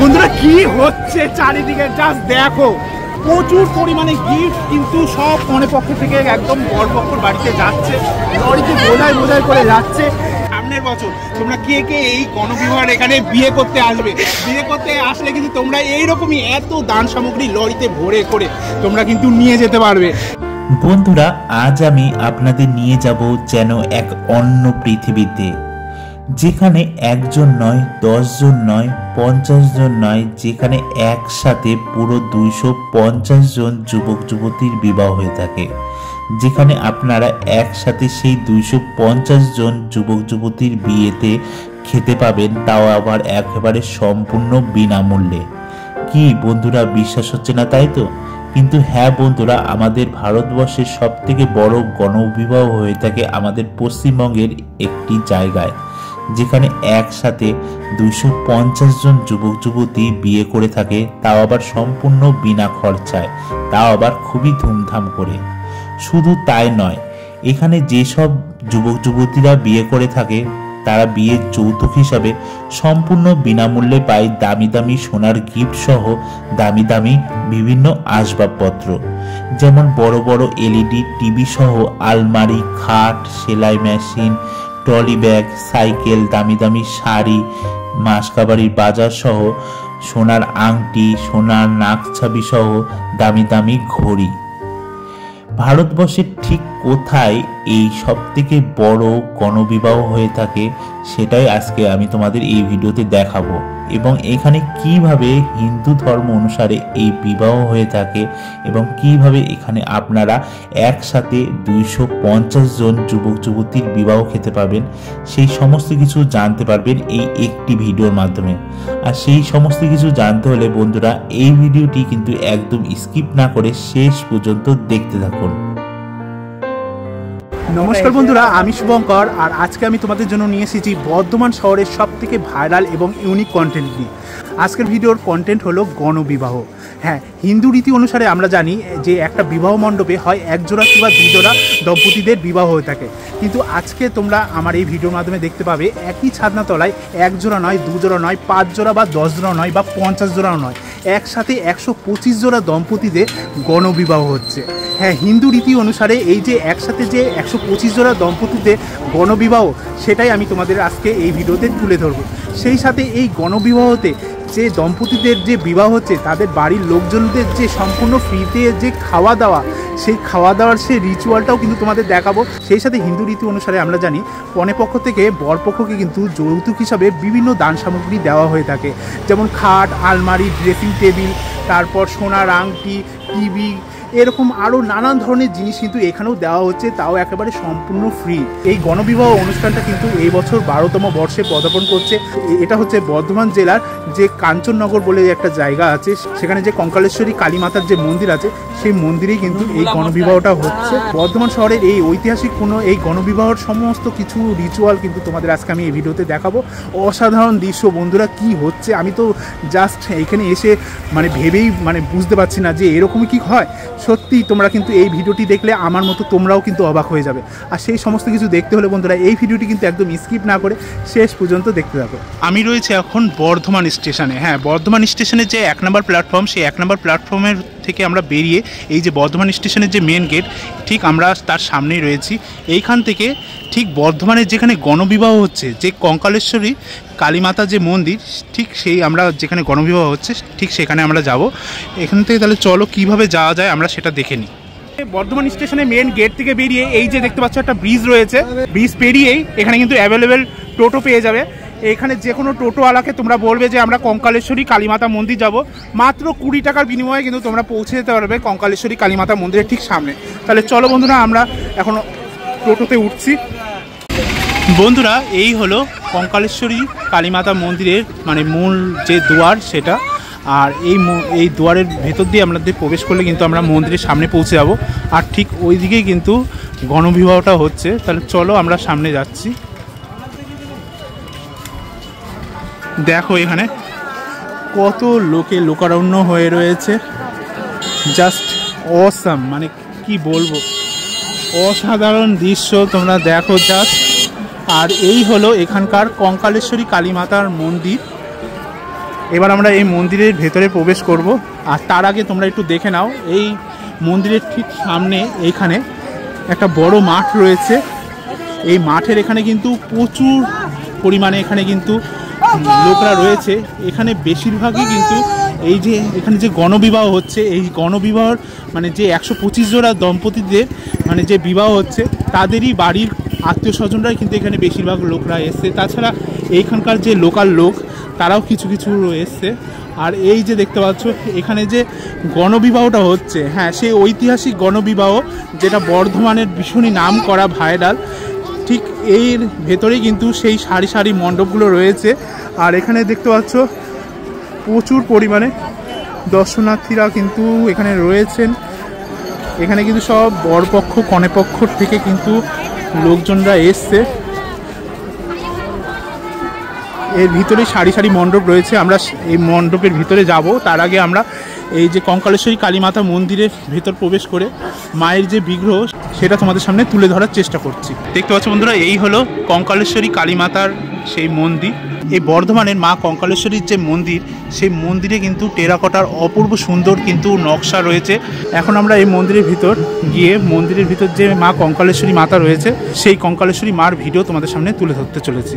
বন্ধুরা কি হচ্ছে চারিদিকে জাস্ট দেখো, প্রচুর পরিমাণে গিফট কিন্তু সব কনের পক্ষ থেকে একদম বরপক্ষর বাড়িতে যাচ্ছে, লরিতে বোঝাই বোঝাই করে যাচ্ছে। সামনের বছর তোমরা কে কে এই গণবিবাহের এখানে বিয়ে করতে আসবে? বিয়ে করতে আসলে কিন্তু তোমরা এইরকমই এত দান সামগ্রী লরিতে ভরে করে তোমরা কিন্তু নিয়ে যেতে পারবে। বন্ধুরা, আজ আমি আপনাদের নিয়ে যাব যেন এক অন্য পৃথিবীতে, যেখানে একজন নয়, 10 জন নয়, 50 জন নয়, যেখানে একসাথে পুরো 250 জন যুবক যুবতীর বিবাহ হয়ে থাকে, যেখানে আপনারা একসাথে সেই 250 জন যুবক যুবতীর বিয়েতে খেতে পাবেন, তাও আবার একেবারে সম্পূর্ণ বিনামূল্যে। কি বন্ধুরা, বিশ্বাস হচ্ছে না তাই তো? কিন্তু হ্যাঁ বন্ধুরা, আমাদের ভারতবর্ষের সব থেকে বড় গণবিবাহ হয়ে থাকে আমাদের পশ্চিমবঙ্গের একটি জায়গায়, যেখানে একসাথে 250 জন যুবক যুবতী বিয়ে করে থাকে, তাও আবার সম্পূর্ণ বিনা খরচায়, তাও আবার খুবই ধুমধাম করে। শুধু তাই নয়, এখানে যেসব যুবক যুবতীরা বিয়ে করে থাকে তারা বিয়ের যৌতুক হিসাবে সম্পূর্ণ বিনামূল্যে পায় দামি দামি সোনার গিফট সহ দামি দামি বিভিন্ন আসবাবপত্র, যেমন বড় বড় এলইডি টিভি সহ আলমারি, খাট, সেলাই মেশিন, ট্রলি ব্যাগ, সাইকেল, দামি দামি শাড়ি, মাসকাবাড়ির বাজার সহ সোনার আংটি, সোনার নাকছাবি সহ দামি দামি ঘড়ি। ভারতবর্ষের ঠিক কোথায় এই সব থেকে বড় গণবিবাহ হয়ে থাকে সেটাই আজকে আমি তোমাদের এই ভিডিওতে দেখাবো, এবং এখানে কিভাবে হিন্দু ধর্ম অনুসারে এই বিবাহ হয়ে থাকে এবং কিভাবে এখানে আপনারা একসাথে 250 জন যুবক যুবতীর বিবাহ খেতে পারবেন, সেই সমস্ত কিছু জানতে পারবেন এই একটি ভিডিওর মাধ্যমে। আর সেই সমস্ত কিছু জানতে হলে বন্ধুরা এই ভিডিওটি কিন্তু একদম স্কিপ না করে শেষ পর্যন্ত দেখতে থাকুন। নমস্কার বন্ধুরা, আমি শুভঙ্কর, আর আজকে আমি তোমাদের জন্য নিয়ে এসেছি বর্ধমান শহরের সব থেকে ভাইরাল এবং ইউনিক কন্টেন্ট নিয়ে। আজকের ভিডিওর কন্টেন্ট হলো গণবিবাহ। হ্যাঁ, হিন্দু রীতি অনুসারে আমরা জানি যে একটা বিবাহ মণ্ডপে হয় একজোড়া কিংবা দুজোড়া দম্পতিদের বিবাহ হয়ে থাকে, কিন্তু আজকে তোমরা আমার এই ভিডিওর মাধ্যমে দেখতে পাবে একই ছাদনা তলায় একজোড়া নয়, দুজোড়া নয়, 5 জোড়া বা 10 জোড়া নয় বা 50 জোড়াও নয়, একসাথে 125 জোড়া দম্পতিদের গণবিবাহ হচ্ছে। হ্যাঁ, হিন্দু রীতি অনুসারে এই যে একসাথে যে 125 জোড়া দম্পতিদের গণবিবাহ, সেটাই আমি তোমাদের আজকে এই ভিডিওতে তুলে ধরবো। সেই সাথে এই গণবিবাহতে যে দম্পতিদের যে বিবাহ হচ্ছে তাদের বাড়ির লোকজনদের যে সম্পূর্ণ ফ্রিতে যে খাওয়া দাওয়া, সেই খাওয়া দাওয়ার সেই রিচুয়ালটাও কিন্তু তোমাদের দেখাবো। সেই সাথে হিন্দু রীতি অনুসারে আমরা জানি কনে পক্ষ থেকে বরপক্ষকে কিন্তু যৌতুক হিসাবে বিভিন্ন দান সামগ্রী দেওয়া হয়ে থাকে, যেমন খাট, আলমারি, ড্রেসিং টেবিল, তারপর সোনার আংটি, টিভি, এরকম আরও নানান ধরনের জিনিস কিন্তু এখানেও দেওয়া হচ্ছে, তাও একেবারে সম্পূর্ণ ফ্রি। এই গণবিবাহ অনুষ্ঠানটা কিন্তু এই বছর 12তম বর্ষে পদার্পণ করছে। এটা হচ্ছে বর্ধমান জেলার যে কাঞ্চননগর বলে একটা জায়গা আছে, সেখানে যে কঙ্কালেশ্বরী কালীমাতার যে মন্দির আছে, সেই মন্দিরেই কিন্তু এই গণবিবাহটা হচ্ছে। বর্ধমান শহরের এই ঐতিহাসিক কোনো এই গণবিবাহর সমস্ত কিছু রিচুয়াল কিন্তু তোমাদের আজকে আমি এই ভিডিওতে দেখাবো। অসাধারণ দৃশ্য বন্ধুরা, কি হচ্ছে আমি তো জাস্ট এখানে এসে ভেবেই বুঝতে পারছি না যে এরকমই কি হয়। সত্যি তোমরা কিন্তু এই ভিডিওটি দেখলে আমার মতো তোমরাও কিন্তু অবাক হয়ে যাবে। আর সেই সমস্ত কিছু দেখতে হলে বন্ধুরা এই ভিডিওটি কিন্তু একদম স্কিপ না করে শেষ পর্যন্ত দেখতে থাকো। আমি রয়েছে এখন বর্ধমান স্টেশনে। হ্যাঁ, বর্ধমান স্টেশনের যে 1 নম্বর প্ল্যাটফর্ম, সেই 1 নম্বর প্ল্যাটফর্মের থেকে আমরা বেরিয়ে এই যে বর্ধমান স্টেশনের যে মেন গেট, ঠিক আমরা তার সামনেই রয়েছি। এইখান থেকে ঠিক বর্ধমানের যেখানে গণবিবাহ হচ্ছে, যে কঙ্কালেশ্বরী কালীমাতা যে মন্দির, ঠিক সেই আমরা যেখানে গণবিবাহ হচ্ছে ঠিক সেখানে আমরা যাব। এখান থেকে তাহলে চলো কিভাবে যাওয়া যায় আমরা সেটা দেখে নিই। বর্ধমান স্টেশনের মেন গেট থেকে বেরিয়ে এই যে দেখতে পাচ্ছ একটা ব্রিজ রয়েছে, ব্রিজ পেরিয়েই এখানে কিন্তু অ্যাভেলেবেল টোটো পেয়ে যাবে। এখানে যে কোনো টোটোওয়ালাকে তোমরা বলবে যে আমরা কঙ্কালেশ্বরী কালীমাতা মন্দির যাব, মাত্র 20 টাকার বিনিময়ে কিন্তু তোমরা পৌঁছে যেতে পারবে কঙ্কালেশ্বরী কালীমাতা মন্দিরের ঠিক সামনে। তাহলে চলো বন্ধুরা, আমরা এখন টোটোতে উঠছি। বন্ধুরা, এই হলো কঙ্কালেশ্বরী কালীমাতা মন্দিরের মূল যে দুয়ার সেটা, আর এই দুয়ারের ভেতর দিয়ে আমাদের প্রবেশ করলে কিন্তু আমরা মন্দিরের সামনে পৌঁছে যাব, আর ঠিক ওই দিকেই কিন্তু গণবিবাহটা হচ্ছে। তাহলে চলো আমরা সামনে যাচ্ছি। দেখো এখানে কত লোকারণ্য হয়ে রয়েছে, জাস্ট অসাম, কি বলবো, অসাধারণ দৃশ্য তোমরা দেখো জাস্ট। আর এই হলো এখানকার কঙ্কালেশ্বরী কালীমাতার মন্দির। এবার আমরা এই মন্দিরের ভেতরে প্রবেশ করব। আর তার আগে তোমরা একটু দেখে নাও, এই মন্দিরের ঠিক সামনে এইখানে একটা বড় মাঠ রয়েছে। এই মাঠের এখানে কিন্তু প্রচুর পরিমাণে এখানে কিন্তু লোকরা রয়েছে। এখানে বেশিরভাগই কিন্তু এই যে এখানে যে গণবিবাহ হচ্ছে, এই গণবিবাহর মানে যে 125 জোড়া দম্পতিদের মানে যে বিবাহ হচ্ছে তাদেরই বাড়ির আত্মীয় স্বজনরাই কিন্তু এখানে বেশিরভাগ লোকরা এসছে। তাছাড়া এইখানকার যে লোকাল লোক তারাও কিছু কিছু এসছে। আর এই যে দেখতে পাচ্ছ এখানে যে গণবিবাহটা হচ্ছে, হ্যাঁ সেই ঐতিহাসিক গণবিবাহ যেটা বর্ধমানের ভীষণই নাম করা ভাইরাল, ঠিক এর ভেতরেই কিন্তু সেই সারি সারি মণ্ডপগুলো রয়েছে। আর এখানে দেখতে পাচ্ছ প্রচুর পরিমাণে দর্শনার্থীরা কিন্তু এখানে রয়েছেন। এখানে কিন্তু সব বরপক্ষ কনেপক্ষ থেকে কিন্তু লোকজনরা এসছে। এর ভিতরে সারি সারি মণ্ডপ রয়েছে, আমরা এই মণ্ডপের ভিতরে যাব। তার আগে আমরা এই যে কঙ্কালেশ্বরী কালীমাতা মন্দিরের ভেতর প্রবেশ করে মায়ের যে বিগ্রহ সেটা তোমাদের সামনে তুলে ধরার চেষ্টা করছি। দেখতে পাচ্ছ বন্ধুরা, এই হলো কঙ্কালেশ্বরী কালীমাতার সেই মন্দির। এই বর্ধমানের মা কঙ্কালেশ্বরীর যে মন্দির, সেই মন্দিরে কিন্তু টেরাকোটার অপূর্ব সুন্দর কিন্তু নকশা রয়েছে। এখন আমরা এই মন্দিরের ভিতর গিয়ে মন্দিরের ভিতর যে মা কঙ্কালেশ্বরী মাতা রয়েছে সেই কঙ্কালেশ্বরী মার ভিডিও তোমাদের সামনে তুলে ধরতে চলেছি।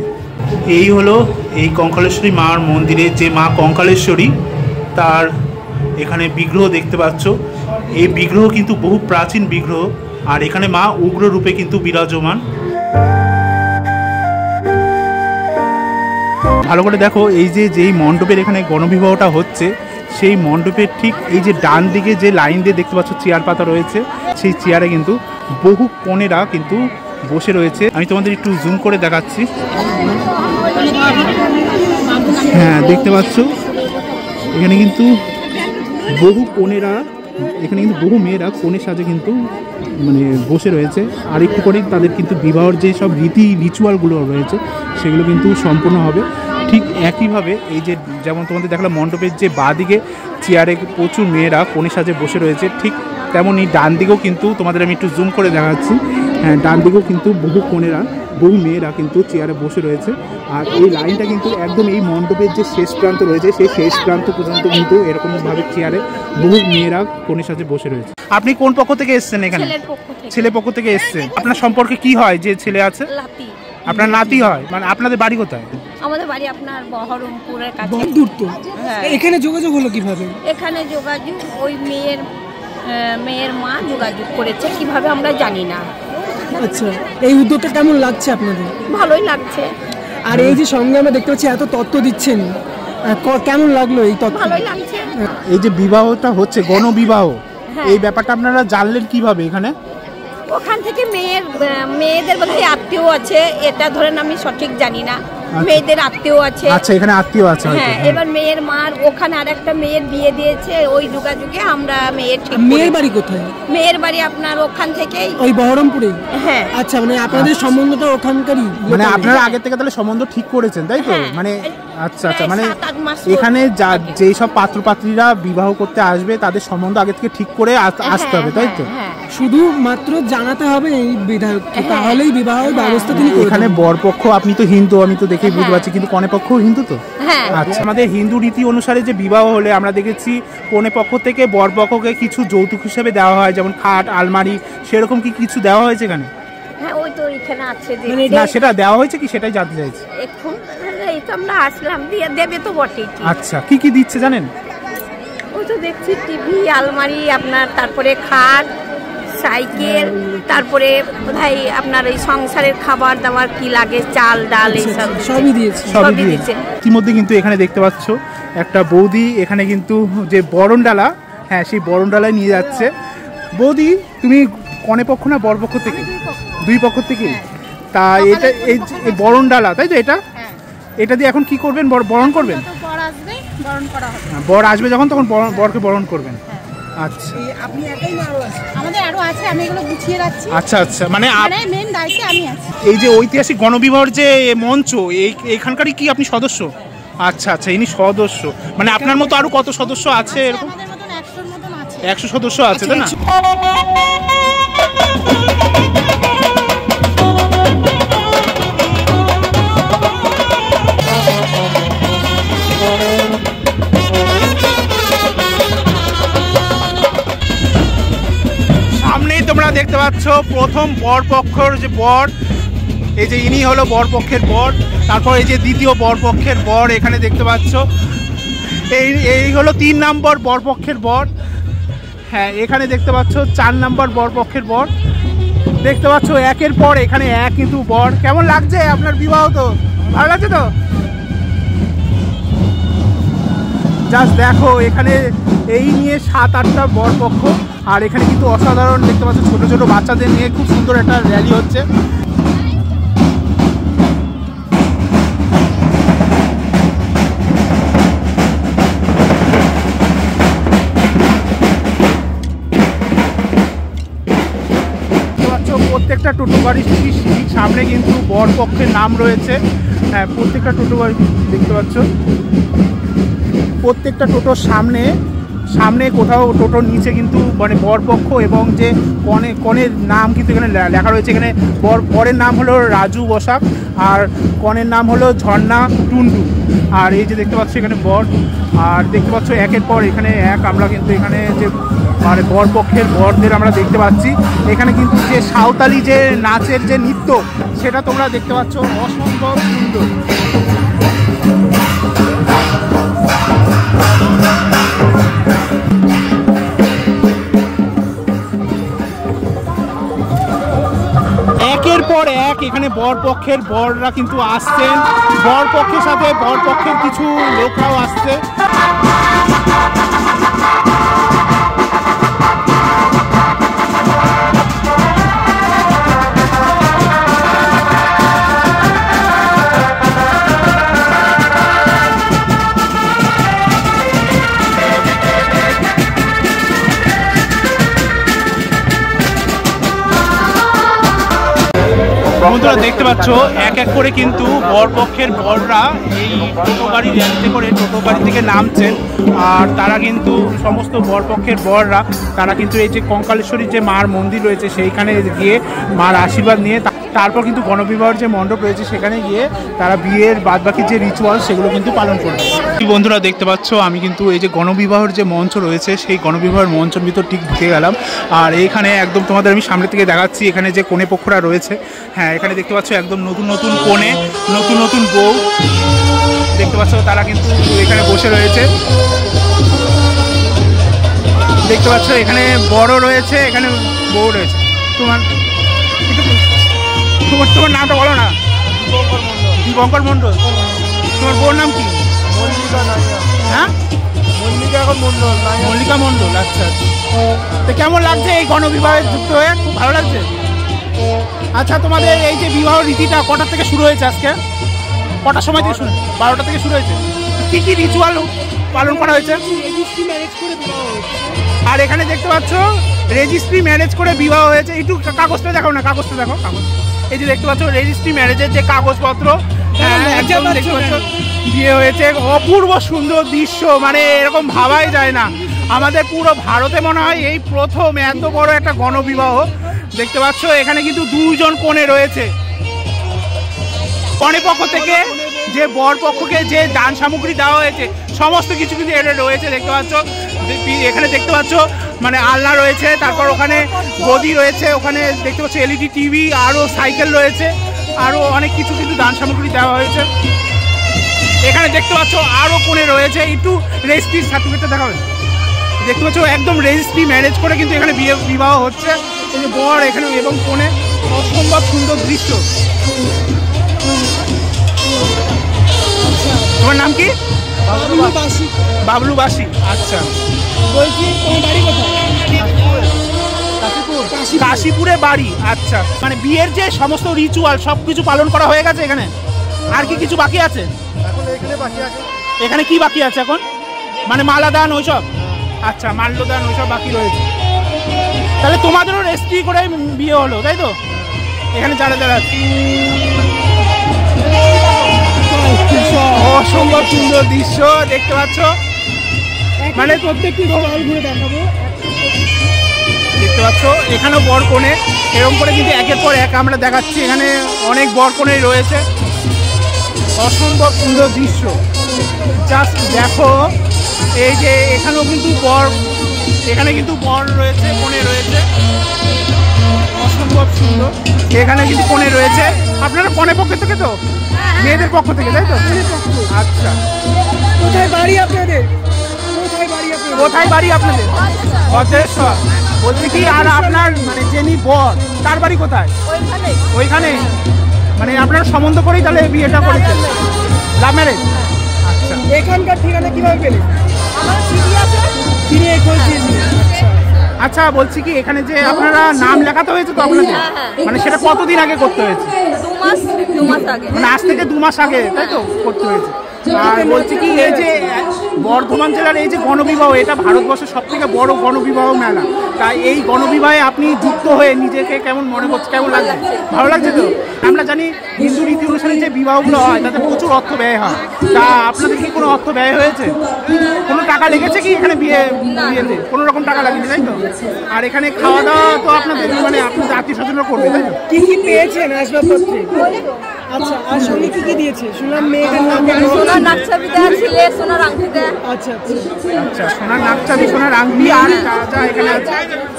এই হলো এই কঙ্কালেশ্বরী মার মন্দিরে যে মা কঙ্কালেশ্বরী তার এখানে বিগ্রহ দেখতে পাচ্ছ। এই বিগ্রহ কিন্তু বহু প্রাচীন বিগ্রহ, আর এখানে মা উগ্র রূপে কিন্তু বিরাজমান। ভালো করে দেখো, এই যে যেই মণ্ডপের এখানে গণবিবাহটা হচ্ছে সেই মণ্ডপের ঠিক এই যে ডান দিকে যে লাইন দিয়ে দেখতে পাচ্ছ চেয়ার পাতা রয়েছে, সেই চেয়ারে কিন্তু বহু কনেরা কিন্তু বসে রয়েছে। আমি তোমাদের একটু জুম করে দেখাচ্ছি। হ্যাঁ দেখতে পাচ্ছ এখানে কিন্তু বহু কনেরা, এখানে কিন্তু বহু মেয়েরা কনে সাজে কিন্তু মানে বসে রয়েছে। আর একটু করেই তাদের কিন্তু বিবাহের যে সব রীতি রিচুয়ালগুলো রয়েছে সেগুলো কিন্তু সম্পূর্ণ হবে। ঠিক একইভাবে এই যে যেমন তোমাদের দেখলাম মণ্ডপের যে বাঁদিকে চেয়ারে প্রচুর মেয়েরা কনে সাজে বসে রয়েছে, ঠিক তেমনই ডান দিকেও কিন্তু তোমাদের আমি একটু জুম করে দেখাচ্ছি। হ্যাঁ ডান দিকেও কিন্তু বহু কনেরা বহু মেয়েরা কিন্তু চেয়ারে বসে রয়েছে। আর এই লাইনটা কিন্তু একদম এই মণ্ডপের যে শেষ প্রান্ত রয়েছে সেই শেষ প্রান্ত পর্যন্ত কিন্তু এরকমভাবে চেয়ারে বহু মেয়েরা কনে সাজে বসে রয়েছে। আপনি কোন পক্ষ থেকে এসেছেন এখানে? ছেলে পক্ষ থেকে এসেছেন। আপনার সম্পর্কে কি হয় যে ছেলে আছে? আপনার নাতি হয়, মানে আপনাদের বাড়ি কোথায়? আমাদের বাড়ি আপনার বহরমপুরের কাছে। দূর তো। এখানে যোগাযোগ হলো কিভাবে? এখানে যোগাযোগ ওই মেয়ের মা যোগাযোগ করেছে, কিভাবে আমরা জানি না। আচ্ছা, এই উদ্যোগটা কেমন লাগছে আপনাদের? ভালোই লাগছে। আর এই যে সঙ্গে আমরা দেখতে পাচ্ছি এত তত্ত্ব দিচ্ছেন, কেমন লাগলো এই তত্ত্ব? ভালোই লাগছে। এই যে বিবাহটা হচ্ছে গণবিবাহ, এই ব্যাপারটা আপনারা জানলেন কিভাবে? এখানে ওখান থেকে মেয়েদের বলতে আত্মীয় আছে, এটা ধরেন আমি সঠিক জানি না, মেয়েদের আত্মীয় আছে। আচ্ছা, এখানে আত্মীয় আছে। হ্যাঁ, এবার মেয়ের মার ওখানে আরেকটা মেয়ের বিয়ে দিয়েছে, ওই যোগাযোগে আমরা মেয়ের বাড়ি কোথায়? মেয়ের বাড়ি আপনার ওখান থেকেই, ওই বহরমপুরে। হ্যাঁ। আচ্ছা, মানে আপনাদের সম্বন্ধটা ওখানকারই, মানে আপনারা আগে থেকে তাহলে সম্বন্ধ ঠিক করেছেন, তাই তো? মানে আচ্ছা আচ্ছা, মানে এখানে যেই সব পাত্রপাত্রীরা বিবাহ করতে আসবে তাদের সম্বন্ধ আগে থেকে ঠিক করে আসতে হবে, তাই তো? শুধু মাত্র জানাতে হবে এই বিধায়ককে, তাহলেই বিবাহের ব্যবস্থা তিনি করবেন। এখানে বরপক্ষ, আপনি তো হিন্দু, আমি তো দেখেই বুঝতে পারছি, কিন্তু কনে পক্ষও হিন্দু তো? আচ্ছা, আমাদের হিন্দু রীতি অনুসারে যে বিবাহ হলে আমরা দেখেছি কনে পক্ষ থেকে বরপক্ষকে কিছু যৌতুক হিসেবে দেওয়া হয়, যেমন খাট, আলমারি, সেরকম কি কিছু দেওয়া হয়েছে এখানে? হ্যাঁ, ওই তো এখানে আছে। না, সেটা দেওয়া হয়েছে কি সেটাই জানতে চাইছি। এখন এই তো আমরা আসলাম, দিয়ে দেবে তো বটেই। আচ্ছা, কি কি দিচ্ছে জানেন? ওই তো দেখছি টিভি, আলমারি আপনার, তারপরে খাট, সাইকেল, তারপরে বোধহয় আপনার ওই সংসারের খাবার দাবার কি লাগে, চাল ডাল, এইসব সবই দিয়েছে। সবই দিয়েছে। ইতিমধ্যে কিন্তু এখানে দেখতে পাচ্ছ একটা বৌদি এখানে কিন্তু যে বরণ ডালা, হ্যাঁ সেই বরণ ডালায় নিয়ে যাচ্ছে। বৌদি, তুমি কনে পক্ষ না বর পক্ষ থেকে? দুই পক্ষ থেকে। তা এটা এই বরণ ডালা, তাই তো? এটা দিয়ে এখন কি করবেন? বরণ করবেন? বর আসবে যখন, তখন বরকে বরণ করবেন। আচ্ছা, আপনি একাই না আরো আছে? আমাদের আরো আছে, আমি এগুলো গুছিয়ে রাখছি। আচ্ছা আচ্ছা, মানে মেন দায়িত্বে আমি আছি। এই যে ঐতিহাসিক গণবিবাহের যে মঞ্চ, এইখানকারই কি আপনি সদস্য? আচ্ছা আচ্ছা, ইনি সদস্য। মানে আপনার মতো আরো কত সদস্য আছে এরকম? আমাদের মতন 100 মতন আছে। 100 সদস্য আছে, তাই না? দেখতে পাচ্ছ প্রথম বর পক্ষর যে বর, এই যে ইনি হলো বর পক্ষের বর। তারপর এই যে দ্বিতীয় বর পক্ষের বর এখানে দেখতে পাচ্ছ, এই হলো 3 নম্বর বর পক্ষের বর। হ্যাঁ, এখানে দেখতে পাচ্ছ 4 নম্বর বর পক্ষের বর। দেখতে পাচ্ছ একের পর এখানে এক কিন্তু বর। কেমন লাগছে আপনার বিবাহ? তো ভালো লাগছে তো? জাস্ট দেখো এখানে এই নিয়ে 7-8টা বর পক্ষ, আর এখানে কিন্তু অসাধারণ দেখতে পাচ্ছ ছোট ছোট বাচ্চাদের নিয়ে খুব সুন্দর একটা র্যালি হচ্ছে। প্রত্যেকটা টোটো গাড়ির ঠিক সামনে কিন্তু বর পক্ষের নাম রয়েছে। হ্যাঁ, প্রত্যেকটা টোটো গাড়ি দেখতে পাচ্ছ, প্রত্যেকটা টোটোর সামনে কোথাও টোটোর নিচে কিন্তু মানে বরপক্ষ এবং যে কনের নাম কিন্তু এখানে লেখা রয়েছে। এখানে বরের নাম হলো রাজু বসাক আর কনের নাম হলো ঝর্ণা টুন্ডু। আর এই যে দেখতে পাচ্ছ এখানে বর, আর দেখতে পাচ্ছ একের পর এখানে এক। আমরা কিন্তু এখানে যে মানে বরপক্ষের বরদের আমরা দেখতে পাচ্ছি। এখানে কিন্তু যে সাঁওতালি যে নাচের যে নৃত্য সেটা তোমরা দেখতে পাচ্ছ, অসম্ভব সুন্দর। একের পর এক এখানে বরপক্ষের বররা কিন্তু আসছেন, বরপক্ষের সাথে বরপক্ষের কিছু লোকরাও আসছে। বন্ধুরা দেখতে পাচ্ছ এক এক করে কিন্তু বরপক্ষের বররা এই টোটো গাড়ি র্যালিতে করে টোটো গাড়ি থেকে নামছেন। আর তারা কিন্তু সমস্ত বরপক্ষের বররা তারা কিন্তু এই যে কঙ্কালেশ্বরী যে মার মন্দির রয়েছে সেইখানে গিয়ে মার আশীর্বাদ নিয়ে তারপর কিন্তু গণবিবাহের যে মণ্ডপ রয়েছে সেখানে গিয়ে তারা বিয়ের বাদবাকি যে রিচুয়াল সেগুলো কিন্তু পালন করবে। বন্ধুরা দেখতে পাচ্ছ আমি কিন্তু এই যে গণবিবাহের যে মঞ্চ রয়েছে সেই গণবিবাহের মঞ্চের ভিতর ঠিক ঢুকে গেলাম। আর এইখানে একদম তোমাদের আমি সামনে থেকে দেখাচ্ছি এখানে যে কনে পক্ষরা রয়েছে। হ্যাঁ, এখানে দেখতে পাচ্ছ একদম নতুন নতুন কনে, নতুন নতুন বউ দেখতে পাচ্ছ, তারা কিন্তু এখানে বসে রয়েছে। দেখতে পাচ্ছ এখানে বড় রয়েছে, এখানে বউ রয়েছে। তোমার নামটা বলো না। দীপঙ্কর মণ্ডল। তোমার বউর নাম কি? হ্যাঁ, মল্লিকা মণ্ডল। আচ্ছা আচ্ছা। তো কেমন লাগছে এই গণবিবাহে যুক্ত হয়ে? খুব ভালো লাগছে। আচ্ছা, তোমাদের এই যে বিবাহ রীতিটা কটার থেকে শুরু হয়েছে? আজকে কটার সময় থেকে শুরু? 12টা থেকে শুরু হয়েছে। কি কি রিচুয়াল পালন করা হয়েছে? আর এখানে দেখতে পাচ্ছ রেজিস্ট্রি ম্যারেজ করে বিবাহ হয়েছে। একটু কাগজটা দেখো না, কাগজটা দেখো। কাগজ এই যে দেখতে পাচ্ছ রেজিস্ট্রি ম্যারেজের যে কাগজপত্র, একদম দেখতে পাচ্ছ বিয়ে হয়েছে। অপূর্ব সুন্দর দৃশ্য, মানে এরকম ভাবাই যায় না। আমাদের পুরো ভারতে মনে হয় এই প্রথম এত বড় একটা গণবিবাহ। দেখতে পাচ্ছ এখানে কিন্তু 2 জন কনে রয়েছে। কনে পক্ষ থেকে যে বর পক্ষকে যে দান সামগ্রী দেওয়া হয়েছে সমস্ত কিছু কিন্তু এটা রয়েছে। দেখতে পাচ্ছ এখানে দেখতে পাচ্ছ মানে আলনা রয়েছে, তারপর ওখানে গদি রয়েছে, ওখানে দেখতে পাচ্ছ এলইডি টিভি, আরও সাইকেল রয়েছে, আরও অনেক কিছু কিন্তু দান সামগ্রী দেওয়া হয়েছে। এখানে দেখতে পাচ্ছ আরও কোণে রয়েছে। একটু রেজিস্ট্রির সার্টিফিকেটটা দেখাবেন। দেখতে পাচ্ছ একদম রেজিস্ট্রি ম্যারেজ করে কিন্তু এখানে বিবাহ হচ্ছে। এই যে বর এখানে এবং কোণে, অসম্ভব সুন্দর দৃশ্য। তোমার নাম কি? বাবলু বাসি। আচ্ছা, বলছি তোমার বাড়ি কোথায়? কাশীপুরে বাড়ি। আচ্ছা, মানে বিয়ের যে সমস্ত রিচুয়াল সব কিছু পালন করা হয়ে গেছে এখানে? আর কি কিছু বাকি আছে? এখানে কি বাকি আছে এখন? মানে মালাদান ওইসব? আচ্ছা, মাল্যদান ওইসব বাকি রয়েছে। তাহলে তোমাদেরও রেজিস্ট্রি করে বিয়ে হলো, তাই তো? এখানে যারা যারা আছে। অসম্ভব সুন্দর দৃশ্য দেখতে পাচ্ছ। মানে প্রত্যেকটি ঘর ঘুরে দেখাবো। দেখতে পাচ্ছ এখানেও বর কনে এরকম করে কিন্তু একের পর এক আমরা দেখাচ্ছি। এখানে অনেক বর কনেই রয়েছে। অসম্ভব সুন্দর দৃশ্য, জাস্ট দেখো। এই যে এখানেও কিন্তু বর, এখানে কিন্তু বর রয়েছে, কনে রয়েছে। অসম্ভব সুন্দর। এখানে কিন্তু কনে রয়েছে, আপনারা কনে পক্ষ থেকে তো, মেয়েদের পক্ষ থেকে তাই তো? আচ্ছা, কোথায় বাড়ি আপনাদের? কোথায় বাড়ি আপনাদের? ভদ্রেশ্বর। বলছি কি, আর আপনার মানে যিনি বর তার বাড়ি কোথায়? ওইখানে। মানে আপনারা সম্বন্ধ করেই তাহলে বিয়েটা করেছেন, লাভ ম্যারেজ? আচ্ছা, এখানকার ঠিকানা কিভাবে পেলে? আচ্ছা বলছি কি, এখানে যে আপনারা নাম লেখাতে হয়েছে তো আপনাদের, মানে সেটা কতদিন আগে করতে হয়েছে? 2 মাস আগে। মানে আজ থেকে 2 মাস আগে তাই তো করতে হয়েছে। আর বলছি কি, এই যে বর্ধমান জেলার এই যে গণবিবাহ, এটা ভারতবর্ষের সব থেকে বড় গণবিবাহ মেলা। তাই এই গণবিবাহে আপনি যুক্ত হয়ে নিজেকে কেমন মনে করছে, কেমন লাগছে? ভালো লাগছে তো? আমরা জানি হিন্দু রীতি অনুসারে যে বিবাহগুলো হয় তাতে প্রচুর অর্থ ব্যয় হয়। তা আপনাদের কি কোনো অর্থ ব্যয় হয়েছে? কোনো টাকা লেগেছে কি এখানে বিয়েতে? কোনো রকম টাকা লাগেনি তাই তো? আর এখানে খাওয়া দাওয়া তো আপনাদের মানে আপনাদের আত্মীয় স্বজনরা করবে তাই তো? কি কি পেয়েছেন আসবাবপত্রে? আচ্ছা, আর সঙ্গে কি কি দিয়েছে? শুনলাম মেয়েটার নাম সোনার নাকছাবি দেওয়া ছিল, সোনার আংটি দেওয়া। আচ্ছা আচ্ছা আচ্ছা, সোনার নাকছাবি, সোনার আংটি আর যা যা এখানে আছে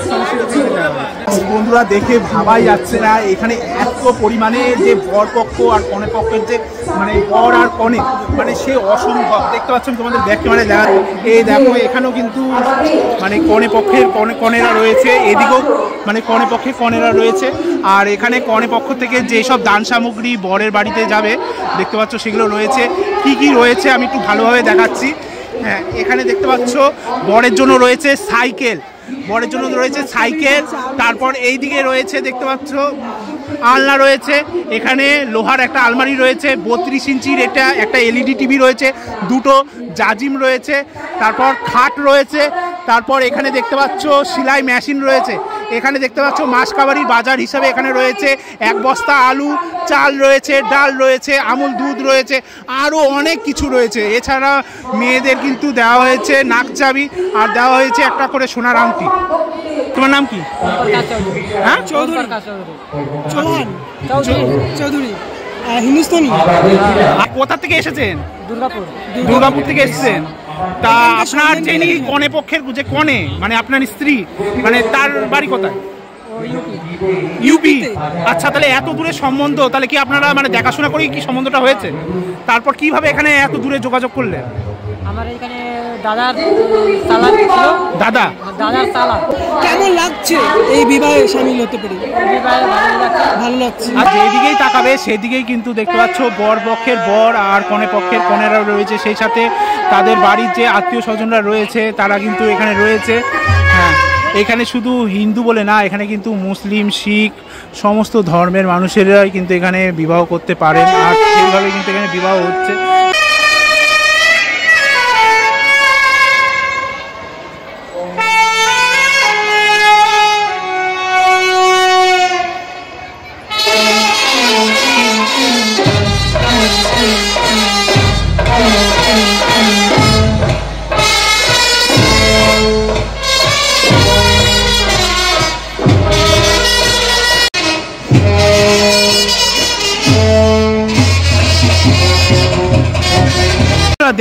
সমস্ত কিছু দেওয়া হয়। বন্ধুরা, দেখে ভাবাই যাচ্ছে না এখানে এত পরিমাণে যে বর পক্ষ আর কনে পক্ষের যে মানে বর আর কনে, মানে সে অসম্ভব। দেখতে পাচ্ছেন তোমাদের ব্যাক ক্যামেরায় দেখা, এই দেখো এখানেও কিন্তু মানে কনে পক্ষের কনেরা রয়েছে, এদিকেও মানে কনে পক্ষে কনেরা রয়েছে। আর এখানে কনে পক্ষ থেকে যেসব দান সামগ্রী বরের বাড়িতে যাবে দেখতে পাচ্ছ সেগুলো রয়েছে। কি কি রয়েছে আমি একটু ভালোভাবে দেখাচ্ছি। হ্যাঁ, এখানে দেখতে পাচ্ছ বরের জন্য রয়েছে সাইকেল, বরের জন্য রয়েছে সাইকেল। তারপর এই দিকে রয়েছে দেখতে পাচ্ছ আলনা রয়েছে, এখানে লোহার একটা আলমারি রয়েছে, 32 ইঞ্চির এটা একটা এলইডি টিভি রয়েছে, দুটো জাজিম রয়েছে, তারপর খাট রয়েছে, তারপর এখানে দেখতে পাচ্ছ সেলাই মেশিন রয়েছে, এখানে দেখতে পাচ্ছ মাসকাবারির বাজার হিসাবে এখানে রয়েছে 1 বস্তা আলু, চাল রয়েছে, ডাল রয়েছে, আমুল দুধ রয়েছে, আরও অনেক কিছু রয়েছে। এছাড়া মেয়েদের কিন্তু দেওয়া হয়েছে নাকচাবি আর দেওয়া হয়েছে একটা করে সোনার আংটি। তোমার নাম কি? হ্যাঁ, চৌধুরী। হিন্দুস্তানি। কোথা থেকে এসেছেন? দুর্গাপুর থেকে এসেছেন। তা আপনার যিনি কনে পক্ষের যে কনে মানে আপনার স্ত্রী, মানে তার বাড়ি কোথায়? ইউপি। আচ্ছা, তাহলে এত দূরে সম্বন্ধ, তাহলে কি আপনারা মানে দেখাশোনা করেই কি সম্বন্ধটা হয়েছে? তারপর কিভাবে এখানে এত দূরে যোগাযোগ করলেন? আমার এখানে দাদার সালা ছিল। দাদার সালা। কেমন লাগছে এই বিবাহে শামিল হতে পেরে? ভালো লাগছে। আর যেদিকেই তাকাবে সেদিকেই কিন্তু দেখতে পাচ্ছ বর পক্ষের বর আর কনে পক্ষের কনেরা রয়েছে, সেই সাথে তাদের বাড়ির যে আত্মীয় স্বজনরা রয়েছে তারা কিন্তু এখানে রয়েছে। হ্যাঁ, এখানে শুধু হিন্দু বলে না, এখানে কিন্তু মুসলিম, শিখ সমস্ত ধর্মের মানুষেরাই কিন্তু এখানে বিবাহ করতে পারেন, আর সেইভাবে কিন্তু এখানে বিবাহ হচ্ছে।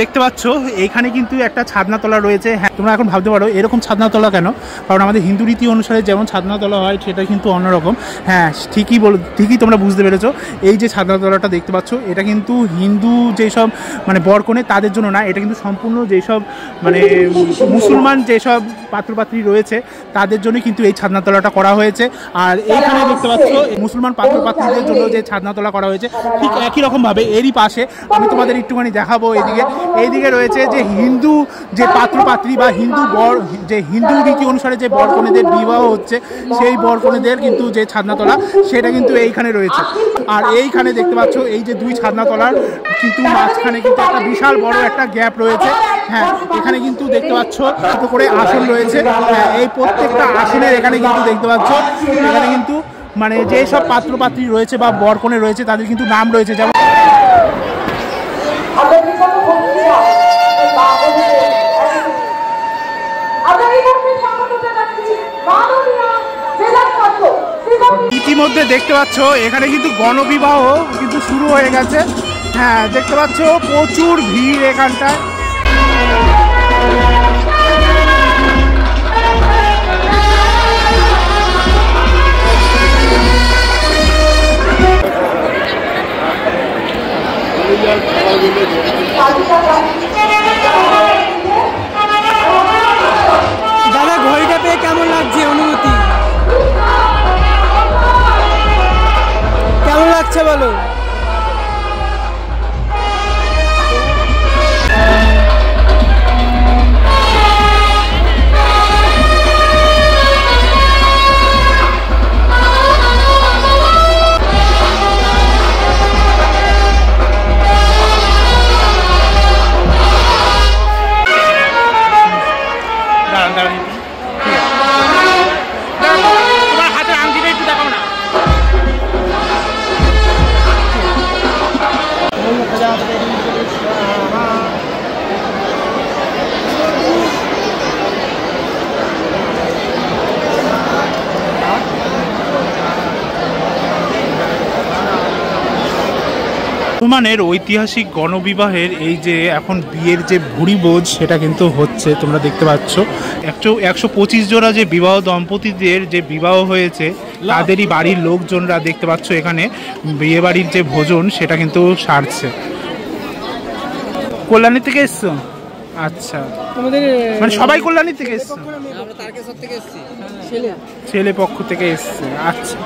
দেখতে পাচ্ছ এইখানে কিন্তু একটা ছাদনাতলা রয়েছে। হ্যাঁ, তোমরা এখন ভাবতে পারো এরকম ছাদনাতলা কেন, কারণ আমাদের হিন্দু রীতি অনুসারে যেমন ছাদনাতলা হয় সেটা কিন্তু অন্যরকম। হ্যাঁ, ঠিকই তোমরা বুঝতে পেরেছো। এই যে ছাদনাতলাটা দেখতে পাচ্ছ এটা কিন্তু হিন্দু যেসব মানে বরকনে তাদের জন্য না, এটা কিন্তু সম্পূর্ণ যেসব মানে মুসলমান যেসব পাত্রপাত্রী রয়েছে তাদের জন্য কিন্তু এই ছাদনাতলাটা করা হয়েছে। আর এইখানে দেখতে পাচ্ছ মুসলমান পাত্রপাত্রীদের জন্য যে ছাদনাতলা করা হয়েছে ঠিক একই রকমভাবে এরই পাশে আমি তোমাদের একটুখানি দেখাবো। এইদিকে রয়েছে যে হিন্দু যে পাত্রপাত্রী বা হিন্দু বর, যে হিন্দু রীতি অনুসারে যে বরকনেদের বিবাহ হচ্ছে সেই বরকনেদের কিন্তু যে ছাদনাতলা সেটা কিন্তু এইখানে রয়েছে। আর এইখানে দেখতে পাচ্ছ এই যে দুই ছাদনাতলার কিন্তু মাঝখানে কিন্তু একটা বিশাল বড় একটা গ্যাপ রয়েছে। হ্যাঁ, এখানে কিন্তু দেখতে পাচ্ছ দুটো করে আসন রয়েছে। হ্যাঁ, এই প্রত্যেকটা আসনের এখানে কিন্তু দেখতে পাচ্ছ এখানে কিন্তু মানে যেসব পাত্রপাত্রী রয়েছে বা বরকনে রয়েছে তাদের কিন্তু নাম রয়েছে। যেমন ইতিমধ্যে দেখতে পাচ্ছ এখানে কিন্তু গণবিবাহ কিন্তু শুরু হয়ে গেছে। হ্যাঁ, দেখতে পাচ্ছ প্রচুর ভিড় এখানটায়। বর্ধমানের ঐতিহাসিক গণবিবাহের এই যে এখন বিয়ের যে ভুরিভোজ সেটা কিন্তু হচ্ছে, তোমরা দেখতে পাচ্ছ 125 জোড়া যে বিবাহ দম্পতিদের যে বিবাহ হয়েছে তাদেরই বাড়ির লোকজনরা দেখতে পাচ্ছ এখানে বিয়ে বাড়ির যে ভোজন সেটা কিন্তু সারছে। কল্যাণী থেকে এসছো? আচ্ছা, তোমাদের মানে সবাই কল্যাণী থেকে এসছো? আমরা তারকেশ্বর থেকে এসেছি। ছেলে পক্ষ থেকে এসছে। আচ্ছা,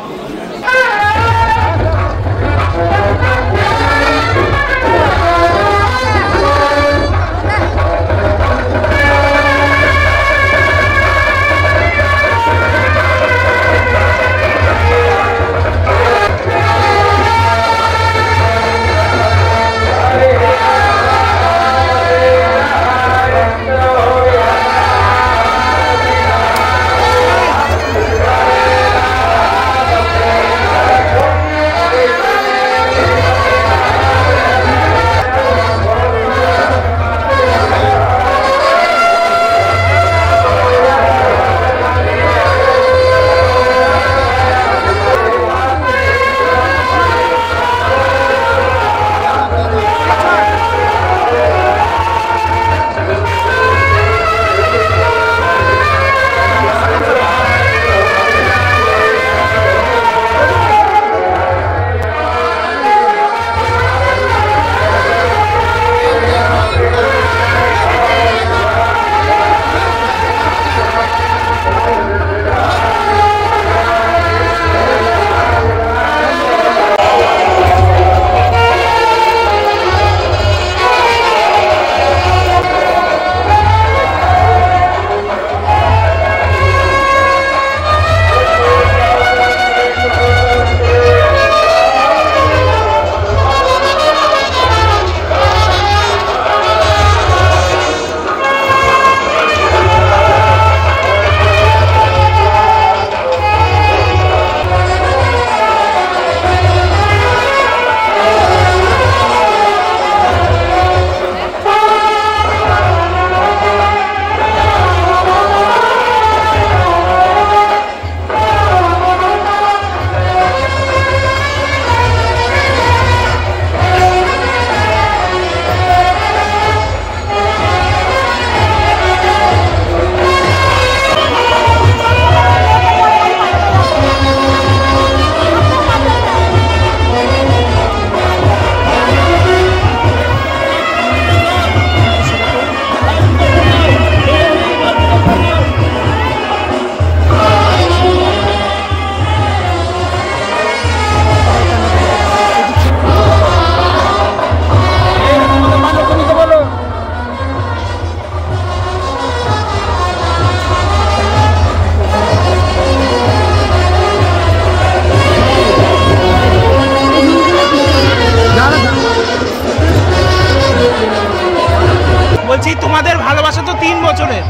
তোমাদের ভালোবাসা তো 3 বছরের,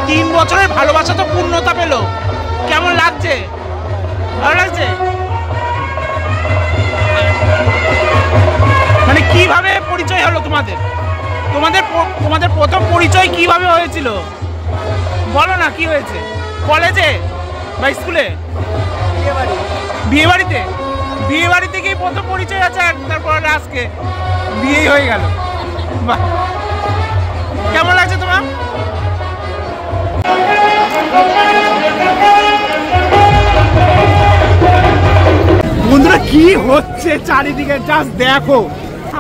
3 বছরের ভালোবাসা তো পূর্ণতা পেল, কেমন লাগছে? ভালো লাগছে? মানে কিভাবে পরিচয় হলো তোমাদের? তোমাদের প্রথম পরিচয় কিভাবে হয়েছিল বলো না, কি হয়েছে? কলেজে বা স্কুলে? বিয়ে বাড়িতে? বিয়ে বাড়ি থেকেই প্রথম পরিচয় আছে, আর তারপর আজকে বিয়েই হয়ে গেল। বাহ, কেমন লাগছে তোমার? বন্ধুরা কি হচ্ছে চারিদিকে জাস্ট দেখো,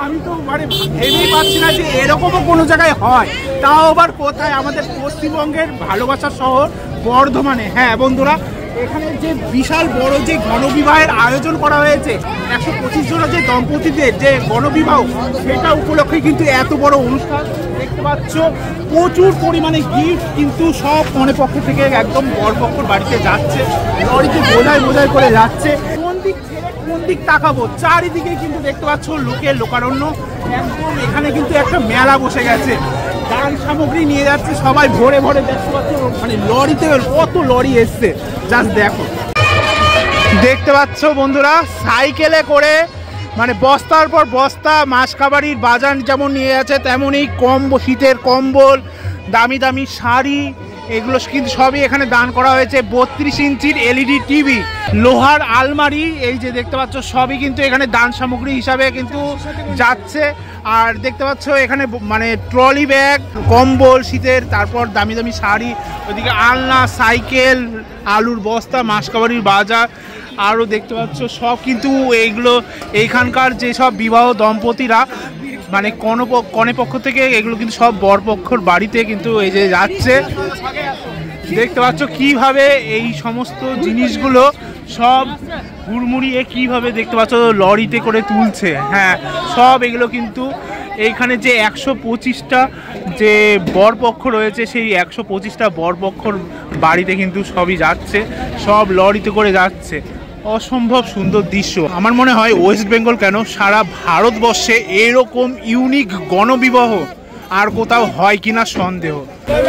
আমি তো মানে ভেবেই পাচ্ছি না যে এরকমও কোনো জায়গায় হয়, তাও আবার কোথায়? আমাদের পশ্চিমবঙ্গের ভালোবাসার শহর বর্ধমানে। হ্যাঁ বন্ধুরা, এখানে যে বিশাল বড় যে গণবিবাহের আয়োজন করা হয়েছে, 125 জনের যে দম্পতিদের যে গণবিবাহ, সেটা উপলক্ষে কিন্তু এত বড় অনুষ্ঠান দেখতে পাচ্ছ। প্রচুর পরিমাণে গিফট কিন্তু সব কনের পক্ষ থেকে একদম বরপক্ষর বাড়িতে যাচ্ছে, লরিতে বোঝাই করে যাচ্ছে। কোন দিক ছেড়ে কোন দিক তাকাবো, চারিদিকে কিন্তু দেখতে পাচ্ছ লোকের লোকারণ্য। একদম এখানে কিন্তু একটা মেলা বসে গেছে, দান সামগ্রী নিয়ে যাচ্ছে সবাই ভরে ভরে, দেখতে পাচ্ছ মানে লরিতে কত লরি এসছে, জাস্ট দেখো। দেখতে পাচ্ছ বন্ধুরা, সাইকেলে করে মানে বস্তার পর বস্তা মাসকাবাড়ির বাজার যেমন নিয়ে যাচ্ছে, তেমনই শীতের কম্বল, দামি দামি শাড়ি এগুলো কিন্তু সবই এখানে দান করা হয়েছে। 32 ইঞ্চির এলইডি টিভি, লোহার আলমারি, এই যে দেখতে পাচ্ছ সবই কিন্তু এখানে দান সামগ্রী হিসাবে কিন্তু যাচ্ছে। আর দেখতে পাচ্ছ এখানে মানে ট্রলি ব্যাগ, কম্বল শীতের, তারপর দামি দামি শাড়ি, ওইদিকে আলনা, সাইকেল, আলুর বস্তা, মাসকাবাড়ির বাজার, আরও দেখতে পাচ্ছ সব কিন্তু এইগুলো এইখানকার যেসব বিবাহ দম্পতিরা মানে কনে পক্ষ থেকে এগুলো কিন্তু সব বরপক্ষর বাড়িতে কিন্তু এই যে যাচ্ছে। দেখতে পাচ্ছ কিভাবে এই সমস্ত জিনিসগুলো সব হুড়মুড়িয়ে কিভাবে দেখতে পাচ্ছ লরিতে করে তুলছে। হ্যাঁ, সব এগুলো কিন্তু এইখানে যে 125টা যে বরপক্ষ রয়েছে সেই 125টা বরপক্ষর বাড়িতে কিন্তু সবই যাচ্ছে, সব লরিতে করে যাচ্ছে। অসম্ভব সুন্দর দৃশ্য। আমার মনে হয় ওয়েস্ট বেঙ্গল কেন সারা ভারতবর্ষে এরকম ইউনিক গণবিবাহ আর কোথাও হয় কিনা সন্দেহ।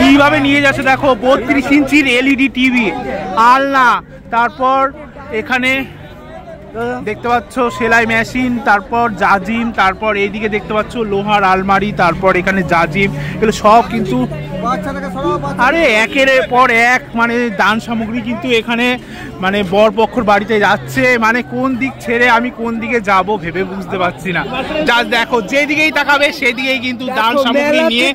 কিভাবে নিয়ে যাচ্ছে দেখো, 32 ইঞ্চির এলইডি টিভি, আলনা, তারপর এখানে দেখতে পাচ্ছ সেলাই মেশিন, তারপর জাজিম, তারপর এইদিকে দেখতে পাচ্ছ লোহার আলমারি, তারপর এখানে জাজিম, এগুলো সব কিন্তু আরে একের পর এক মানে দান সামগ্রী কিন্তু এখানে মানে বরপক্ষর বাড়িতে যাচ্ছে। মানে কোন দিক ছেড়ে আমি কোন দিকে যাব ভেবে বুঝতে পারছি না। যা দেখো যেদিকেই তাকাবে সেদিকেই কিন্তু দান সামগ্রী নিয়ে,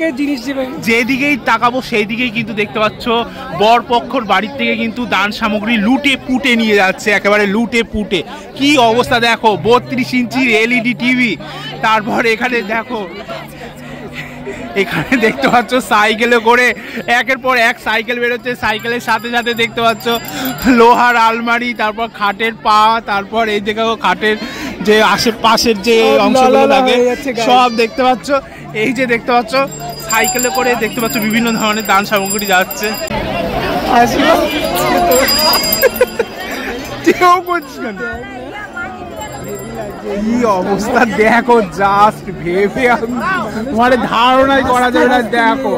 যেদিকেই তাকাবো সেই দিকেই কিন্তু দেখতে পাচ্ছ বরপক্ষর বাড়ির থেকে কিন্তু দান সামগ্রী লুটে পুটে নিয়ে যাচ্ছে, একেবারে লুটে পুটে। কি অবস্থা দেখো, 32 ইঞ্চির এলইডি টিভি, তারপর এখানে দেখো এখানে দেখতে পাচ্ছ সাইকেলে করে একের পর এক সাইকেল বেরোচ্ছে, সাইকেলের সাথে সাথে দেখতে পাচ্ছ লোহার আলমারি, তারপর খাটের পা, তারপর এই দেখো খাটের যে আশেপাশের যে অংশগুলো থাকে সব দেখতে পাচ্ছ। এই যে দেখতে পাচ্ছ সাইকেলে করে দেখতে পাচ্ছ বিভিন্ন ধরনের দান সামগ্রী যাচ্ছে। কি অবস্থা দেখো, জাস্ট ভেবে মানে ধারণাই করা যাবে না। দেখো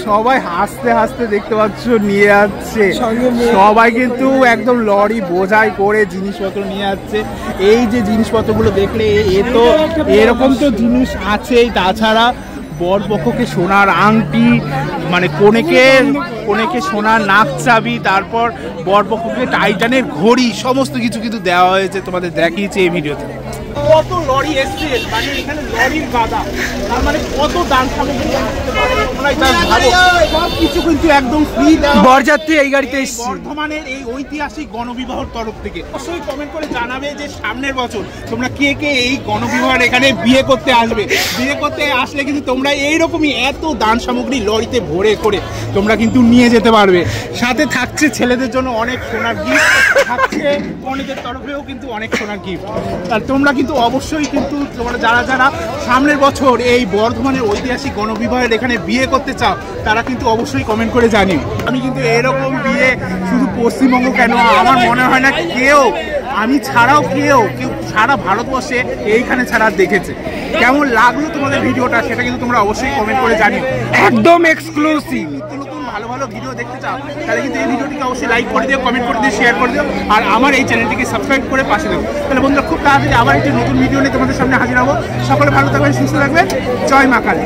সবাই হাসতে হাসতে দেখতে পাচ্ছ নিয়ে যাচ্ছে, সবাই কিন্তু একদম লরি বোঝাই করে জিনিসপত্র নিয়ে যাচ্ছে। এই যে জিনিসপত্রগুলো দেখলে এ তো এরকম তো জিনিস আছেই, তাছাড়া বরপক্ষকে সোনার আংটি, মানে কনেকে সোনার নাক চাবি, তারপর বরপক্ষকে টাইটানের ঘড়ি, সমস্ত কিছু কিন্তু দেওয়া হয়েছে, তোমাদের দেখিয়েছি এই ভিডিওতে। কত লরি এসছে, মানে এখানে লরির গাদা, তার মানে কত দান সামগ্রী সব কিছু কিন্তু একদম ফ্রি। বরযাত্রী এই গাড়িতে এসছে বর্ধমানের এই ঐতিহাসিক গণবিবাহর তরফ থেকে। অবশ্যই কমেন্ট করে জানাবে যে সামনের বছর তোমরা কে কে এই গণবিবাহের এখানে বিয়ে করতে আসবে। বিয়ে করতে আসলে কিন্তু তোমরা এইরকমই এত দান সামগ্রী লরিতে ভরে করে তোমরা কিন্তু নিয়ে যেতে পারবে। সাথে থাকছে ছেলেদের জন্য অনেক সোনার গিফট, থাকছে কনেদের তরফেও কিন্তু অনেক সোনার গিফট। আর তোমরা কিন্তু অবশ্যই কিন্তু তোমরা যারা যারা সামনের বছর এই বর্ধমানের ঐতিহাসিক গণবিবাহের এখানে বিয়ে করতে চাও তারা কিন্তু অবশ্যই কমেন্ট করে জানিও। আমি কিন্তু এরকম বিয়ে শুধু পশ্চিমবঙ্গ কেন, আমার মনে হয় না কেউ, আমি ছাড়াও কেউ সারা ভারতবর্ষে এইখানে ছাড়া দেখেছে। কেমন লাগলো তোমাদের ভিডিওটা সেটা কিন্তু তোমরা অবশ্যই কমেন্ট করে জানিও। একদম এক্সক্লুসিভ ভালো ভালো ভিডিও দেখতে চাও তাহলে কিন্তু এই ভিডিওটিকে অবশ্যই লাইক করে দিও, কমেন্ট করে দিও, শেয়ার করে দিও, আর আমার এই চ্যানেলটিকে সাবস্ক্রাইব করে পাশে দেবো। তাহলে বন্ধুরা খুব তাড়াতাড়ি আবার একটি নতুন ভিডিও নিয়ে তোমাদের সামনে হাজির হবো। সকলে ভালো থাকবেন, সুস্থ থাকবেন। জয় মা কালী।